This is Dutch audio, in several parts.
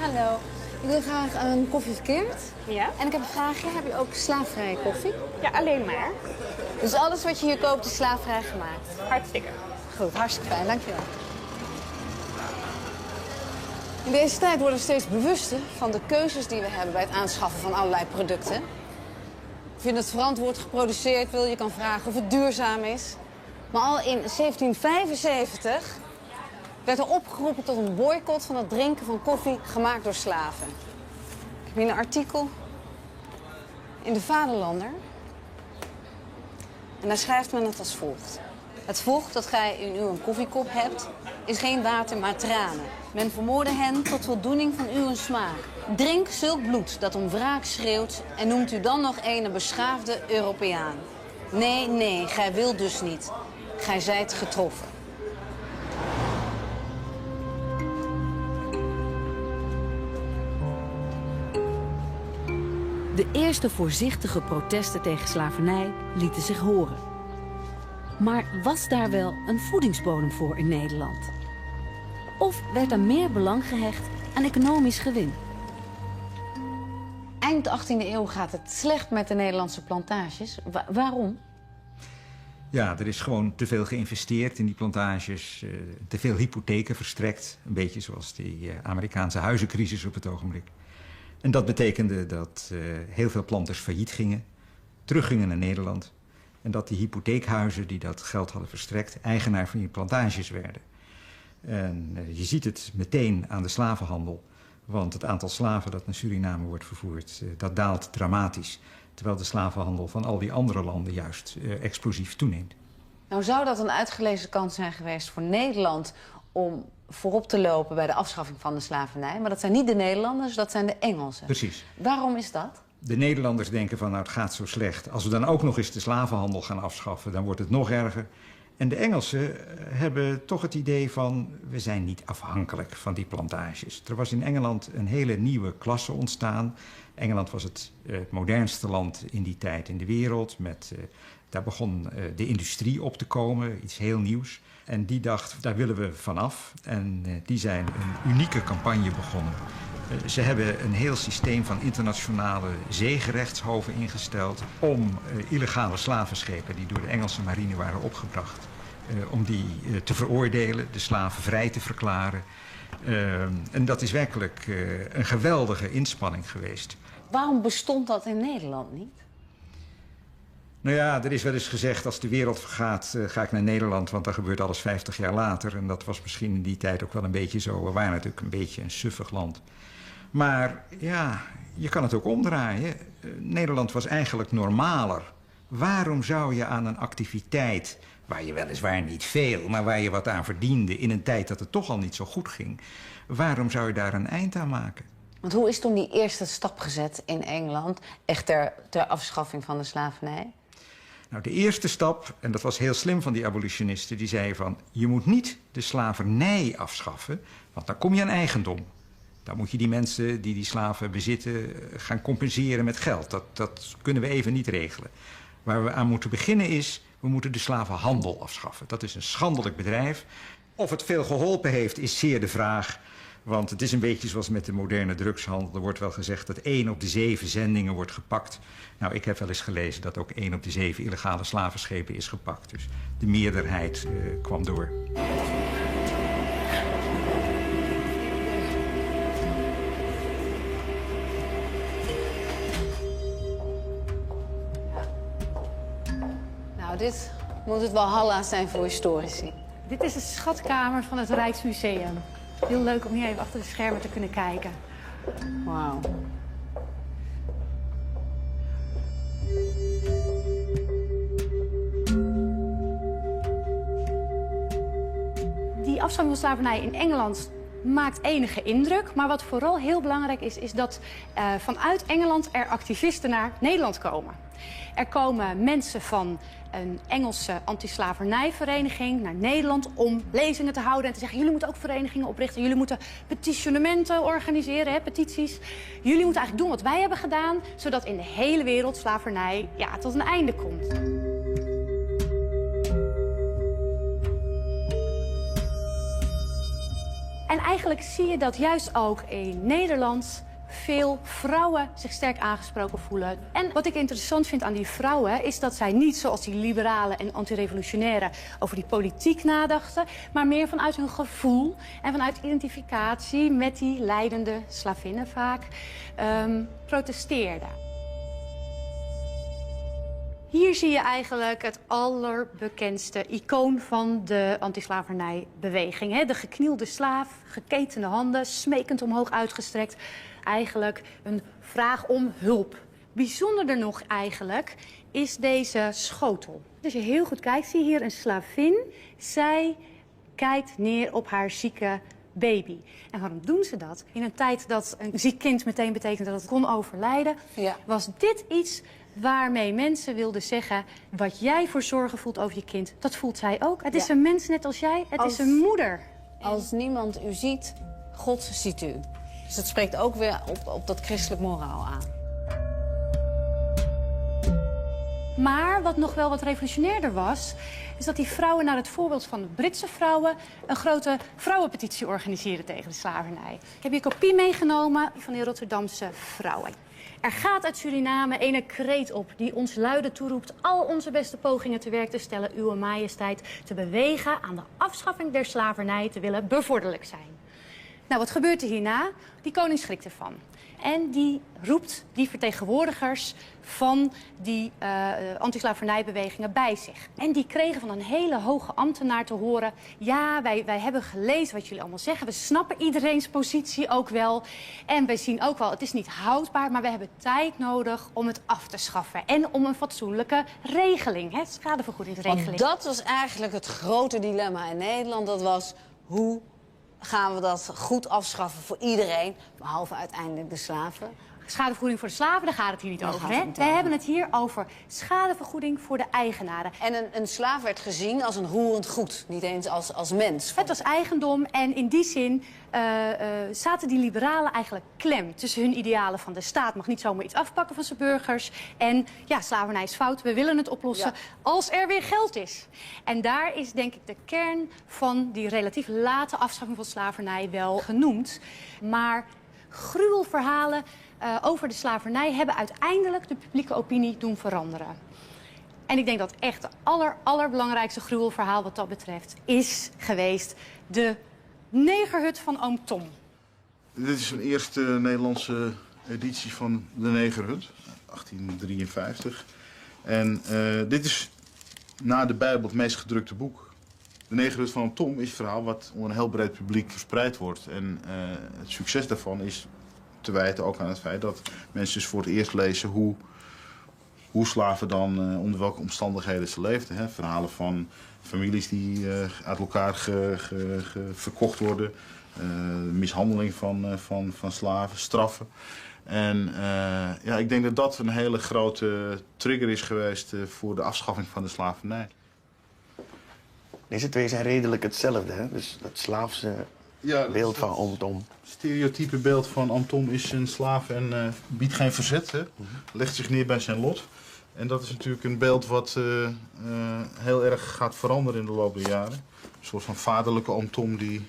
Hallo. Ik wil graag een koffie verkeerd. Ja? En ik heb een vraagje. Heb je ook slaafvrije koffie? Ja, alleen maar. Dus alles wat je hier koopt is slaafvrij gemaakt? Hartstikke. Goed, hartstikke fijn. Dankjewel. In deze tijd worden we steeds bewuster van de keuzes die we hebben bij het aanschaffen van allerlei producten. Of je het verantwoord geproduceerd wil, je kan vragen of het duurzaam is. Maar al in 1775 werd er opgeroepen tot een boycott van het drinken van koffie gemaakt door slaven. Ik heb hier een artikel in de Vaderlander. En daar schrijft men het als volgt. Het vocht dat gij in uw koffiekop hebt, is geen water, maar tranen. Men vermoorde hen tot voldoening van uw smaak. Drink zulk bloed dat om wraak schreeuwt en noemt u dan nog een beschaafde Europeaan. Nee, nee, gij wilt dus niet. Gij zijt getroffen. De eerste voorzichtige protesten tegen slavernij lieten zich horen. Maar was daar wel een voedingsbodem voor in Nederland? Of werd er meer belang gehecht aan economisch gewin? Eind 18e eeuw gaat het slecht met de Nederlandse plantages. Waarom? Ja, er is gewoon te veel geïnvesteerd in die plantages, te veel hypotheken verstrekt. Een beetje zoals die Amerikaanse huizencrisis op het ogenblik. En dat betekende dat heel veel planters failliet gingen, teruggingen naar Nederland. En dat die hypotheekhuizen die dat geld hadden verstrekt, eigenaar van die plantages werden. En je ziet het meteen aan de slavenhandel. Want het aantal slaven dat naar Suriname wordt vervoerd, dat daalt dramatisch. Terwijl de slavenhandel van al die andere landen juist explosief toeneemt. Nou zou dat een uitgelezen kans zijn geweest voor Nederland om voorop te lopen bij de afschaffing van de slavernij. Maar dat zijn niet de Nederlanders, dat zijn de Engelsen. Precies. Waarom is dat? De Nederlanders denken van nou het gaat zo slecht. Als we dan ook nog eens de slavenhandel gaan afschaffen, dan wordt het nog erger. En de Engelsen hebben toch het idee van we zijn niet afhankelijk van die plantages. Er was in Engeland een hele nieuwe klasse ontstaan. Engeland was het modernste land in die tijd in de wereld. Daar begon de industrie op te komen, iets heel nieuws. En die dacht, daar willen we vanaf. En die zijn een unieke campagne begonnen. Ze hebben een heel systeem van internationale zeegerechtshoven ingesteld om illegale slavenschepen die door de Engelse marine waren opgebracht, om die te veroordelen, de slaven vrij te verklaren. En dat is werkelijk een geweldige inspanning geweest. Waarom bestond dat in Nederland niet? Nou ja, er is wel eens gezegd, als de wereld vergaat, ga ik naar Nederland, want dan gebeurt alles 50 jaar later. En dat was misschien in die tijd ook wel een beetje zo. We waren natuurlijk een beetje een suffig land. Maar ja, je kan het ook omdraaien. Nederland was eigenlijk normaler. Waarom zou je aan een activiteit, waar je weliswaar niet veel, maar waar je wat aan verdiende in een tijd dat het toch al niet zo goed ging, waarom zou je daar een eind aan maken? Want hoe is toen die eerste stap gezet in Engeland, echt ter afschaffing van de slavernij? Nou, de eerste stap, en dat was heel slim van die abolitionisten, die zeiden van je moet niet de slavernij afschaffen, want dan kom je aan eigendom. Dan moet je die mensen die slaven bezitten gaan compenseren met geld. Dat kunnen we even niet regelen. Waar we aan moeten beginnen is, we moeten de slavenhandel afschaffen. Dat is een schandelijk bedrijf. Of het veel geholpen heeft, is zeer de vraag. Want het is een beetje zoals met de moderne drugshandel. Er wordt wel gezegd dat 1 op de 7 zendingen wordt gepakt. Nou, ik heb wel eens gelezen dat ook 1 op de 7 illegale slavenschepen is gepakt. Dus de meerderheid kwam door. Nou, dit moet het Walhalla zijn voor historici. Dit is de schatkamer van het Rijksmuseum. Heel leuk om hier even achter de schermen te kunnen kijken. Wauw. Die afschaffing van slavernij in Engeland maakt enige indruk. Maar wat vooral heel belangrijk is dat vanuit Engeland er activisten naar Nederland komen. Er komen mensen van een Engelse anti-slavernijvereniging naar Nederland om lezingen te houden en te zeggen, jullie moeten ook verenigingen oprichten, jullie moeten petitionementen organiseren, petities. Jullie moeten eigenlijk doen wat wij hebben gedaan, zodat in de hele wereld slavernij tot een einde komt. En eigenlijk zie je dat juist ook in Nederland veel vrouwen zich sterk aangesproken voelen. En wat ik interessant vind aan die vrouwen is dat zij niet zoals die liberalen en antirevolutionairen over die politiek nadachten, maar meer vanuit hun gevoel en vanuit identificatie met die lijdende slavinnen vaak protesteerden. Hier zie je eigenlijk het allerbekendste icoon van de antislavernijbeweging. Hè? De geknielde slaaf, geketende handen, smekend omhoog uitgestrekt. Eigenlijk een vraag om hulp. Bijzonderder nog eigenlijk is deze schotel. Als je heel goed kijkt, zie je hier een slavin. Zij kijkt neer op haar zieke baby. En waarom doen ze dat? In een tijd dat een ziek kind meteen betekent dat het kon overlijden, was dit iets waarmee mensen wilden zeggen, wat jij voor zorgen voelt over je kind, dat voelt zij ook. Het is een mens net als jij, het is een moeder. Als niemand u ziet, God ziet u. Dus het spreekt ook weer op dat christelijk moraal aan. Maar wat nog wel wat revolutionairder was, is dat die vrouwen naar het voorbeeld van de Britse vrouwen een grote vrouwenpetitie organiseren tegen de slavernij. Ik heb hier een kopie meegenomen van die Rotterdamse vrouwen. Er gaat uit Suriname ene kreet op die ons luide toeroept al onze beste pogingen te werk te stellen uwe majesteit te bewegen aan de afschaffing der slavernij te willen bevorderlijk zijn. Nou, wat gebeurt er hierna? Die koning schrikt ervan. En die roept die vertegenwoordigers van die antislavernijbewegingen bij zich. En die kregen van een hele hoge ambtenaar te horen, ja, wij hebben gelezen wat jullie allemaal zeggen. We snappen iedereens positie ook wel. En wij zien ook wel, het is niet houdbaar, maar we hebben tijd nodig om het af te schaffen. En om een fatsoenlijke regeling, hè, schadevergoedingsregeling. Want dat was eigenlijk het grote dilemma in Nederland. Dat was, hoe gaan we dat goed afschaffen voor iedereen, behalve uiteindelijk de slaven? Schadevergoeding voor de slaven, daar gaat het hier niet over. Hè? We hebben het hier over schadevergoeding voor de eigenaren. En een slaaf werd gezien als een roerend goed, niet eens als mens. Het was eigendom en in die zin zaten die liberalen eigenlijk klem tussen hun idealen van de staat mag niet zomaar iets afpakken van zijn burgers. En ja, slavernij is fout, we willen het oplossen als er weer geld is. En daar is denk ik de kern van die relatief late afschaffing van slavernij wel genoemd. Maar gruwelverhalen over de slavernij hebben uiteindelijk de publieke opinie doen veranderen. En ik denk dat echt het allerbelangrijkste gruwelverhaal wat dat betreft is geweest de negerhut van oom Tom. Dit is een eerste Nederlandse editie van de negerhut, 1853. En dit is na de Bijbel het meest gedrukte boek. De negerhut van oom Tom is een verhaal wat onder een heel breed publiek verspreid wordt. En het succes daarvan is te wijten ook aan het feit dat mensen dus voor het eerst lezen hoe slaven dan, onder welke omstandigheden ze leefden. Hè? Verhalen van families die uit elkaar verkocht worden, mishandeling van slaven, straffen. En ja, ik denk dat dat een hele grote trigger is geweest voor de afschaffing van de slavernij. Deze twee zijn redelijk hetzelfde, hè? Dus dat slaafse beeld van oom Tom. Stereotype beeld van oom Tom is een slaaf en biedt geen verzet, hè? Legt zich neer bij zijn lot. En dat is natuurlijk een beeld wat heel erg gaat veranderen in de loop der jaren. Een soort van vaderlijke oom Tom die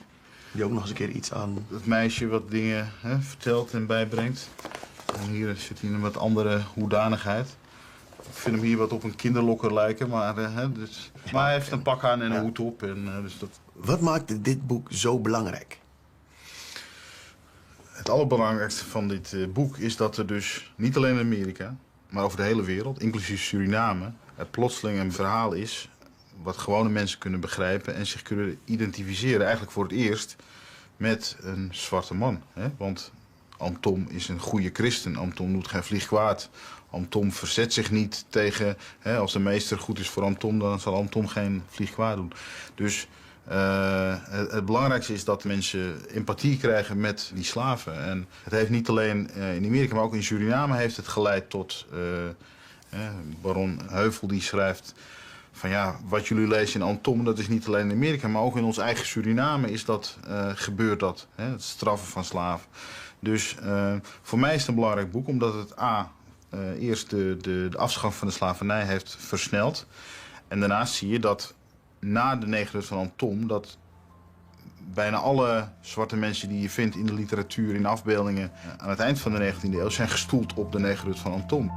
ook nog eens een keer iets aan het meisje wat dingen vertelt en bijbrengt. En hier zit hij in een wat andere hoedanigheid. Ik vind hem hier wat op een kinderlokker lijken, maar, maar hij heeft een pak aan en een hoed op. En, dus dat... Wat maakt dit boek zo belangrijk? Het allerbelangrijkste van dit boek is dat er dus niet alleen in Amerika, maar over de hele wereld, inclusief Suriname, het plotseling een verhaal is wat gewone mensen kunnen begrijpen en zich kunnen identificeren, eigenlijk voor het eerst, met een zwarte man. Hè? Want oom Tom is een goede christen, oom Tom doet geen vlieg kwaad. Oom Tom verzet zich niet tegen, als de meester goed is voor oom Tom, dan zal oom Tom geen vlieg kwaad doen. Dus het belangrijkste is dat mensen empathie krijgen met die slaven. En het heeft niet alleen in Amerika, maar ook in Suriname heeft het geleid tot baron Heuvel die schrijft van ja, wat jullie lezen in oom Tom, dat is niet alleen in Amerika, maar ook in ons eigen Suriname is dat, gebeurt dat, het straffen van slaven. Dus voor mij is het een belangrijk boek, omdat het eerst de afschaffing van de slavernij heeft versneld. En daarnaast zie je dat na de negerhut van oom Tom, dat Bijna alle zwarte mensen die je vindt in de literatuur, in afbeeldingen aan het eind van de 19e eeuw zijn gestoeld op de negerhut van Oom Tom.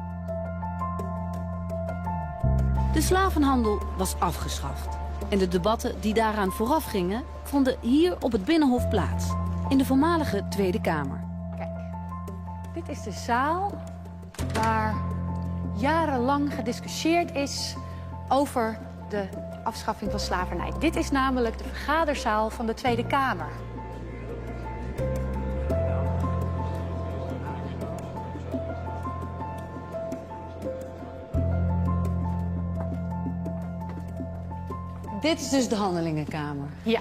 De slavenhandel was afgeschaft. En de debatten die daaraan vooraf gingen, vonden hier op het Binnenhof plaats. In de voormalige Tweede Kamer. Kijk, dit is de zaal waar jarenlang gediscussieerd is over de afschaffing van slavernij. Dit is namelijk de vergaderzaal van de Tweede Kamer. Dit is dus de Handelingenkamer. Ja,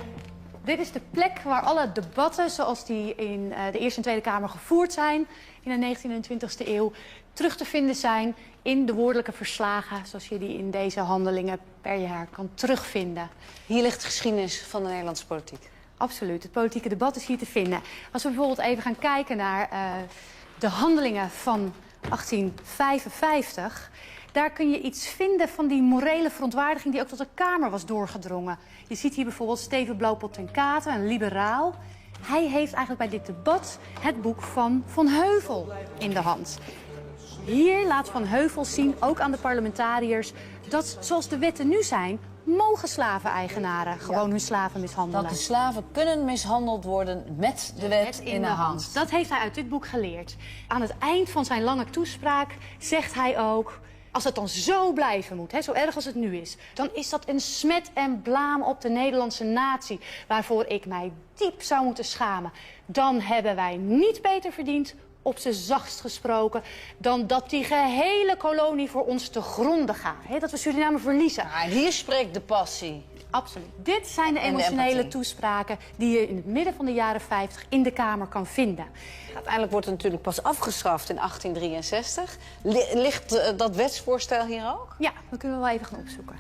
dit is de plek waar alle debatten zoals die in de Eerste en Tweede Kamer gevoerd zijn in de 19e en 20e eeuw terug te vinden zijn in de woordelijke verslagen zoals je die in deze handelingen per jaar kan terugvinden. Hier ligt de geschiedenis van de Nederlandse politiek. Absoluut, het politieke debat is hier te vinden. Als we bijvoorbeeld even gaan kijken naar de handelingen van 1855... daar kun je iets vinden van die morele verontwaardiging die ook tot de Kamer was doorgedrongen. Je ziet hier bijvoorbeeld Steven Blauwpot ten Kate, een liberaal. Hij heeft eigenlijk bij dit debat het boek van Van Heuvel in de hand. Hier laat Van Heuvel zien, ook aan de parlementariërs, dat zoals de wetten nu zijn, mogen slaveneigenaren gewoon hun slaven mishandelen. Dat de slaven kunnen mishandeld worden met de wet in de hand. Dat heeft hij uit dit boek geleerd. Aan het eind van zijn lange toespraak zegt hij ook: als het dan zo blijven moet, zo erg als het nu is, dan is dat een smet en blaam op de Nederlandse natie, waarvoor ik mij diep zou moeten schamen. Dan hebben wij niet beter verdiend, op z'n zachtst gesproken, dan dat die gehele kolonie voor ons te gronden gaat. Dat we Suriname verliezen. Maar hier spreekt de passie. Absoluut. Dit zijn de emotionele toespraken die je in het midden van de jaren 50 in de Kamer kan vinden. Uiteindelijk wordt het natuurlijk pas afgeschaft in 1863. Ligt dat wetsvoorstel hier ook? Ja, dat kunnen we wel even gaan opzoeken.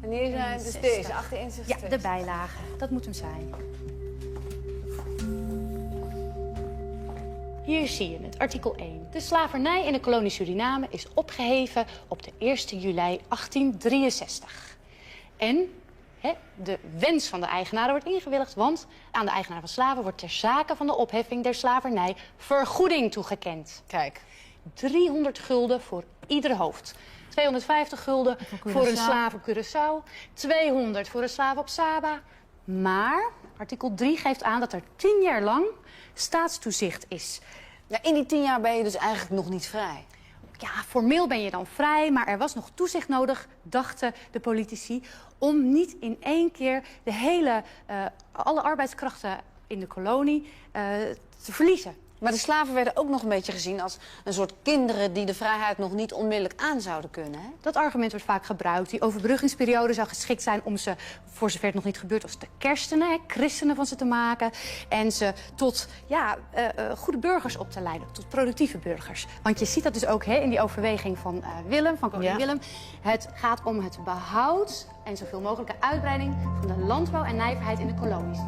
En hier zijn dus deze, 1861. Ja, de bijlage. Dat moet hem zijn. Hier zie je het, artikel 1. De slavernij in de kolonie Suriname is opgeheven op de 1 juli 1863. En de wens van de eigenaren wordt ingewilligd, want aan de eigenaar van slaven wordt ter zake van de opheffing der slavernij vergoeding toegekend. Kijk. 300 gulden voor ieder hoofd. 250 gulden voor een slaaf op Curaçao. 200 voor een slaaf op Saba. Maar artikel 3 geeft aan dat er 10 jaar lang staatstoezicht is. Ja, in die 10 jaar ben je dus eigenlijk nog niet vrij. Ja, formeel ben je dan vrij, maar er was nog toezicht nodig, dachten de politici, om niet in één keer alle arbeidskrachten in de kolonie te verliezen. Maar de slaven werden ook nog een beetje gezien als een soort kinderen die de vrijheid nog niet onmiddellijk aan zouden kunnen. Hè? Dat argument wordt vaak gebruikt. Die overbruggingsperiode zou geschikt zijn om ze, voor zover het nog niet gebeurd was, te kerstenen, christenen van ze te maken. En ze tot goede burgers op te leiden, tot productieve burgers. Want je ziet dat dus ook in die overweging van Willem, van koning Willem. Het gaat om het behoud en zoveel mogelijke uitbreiding van de landbouw en nijverheid in de kolonies.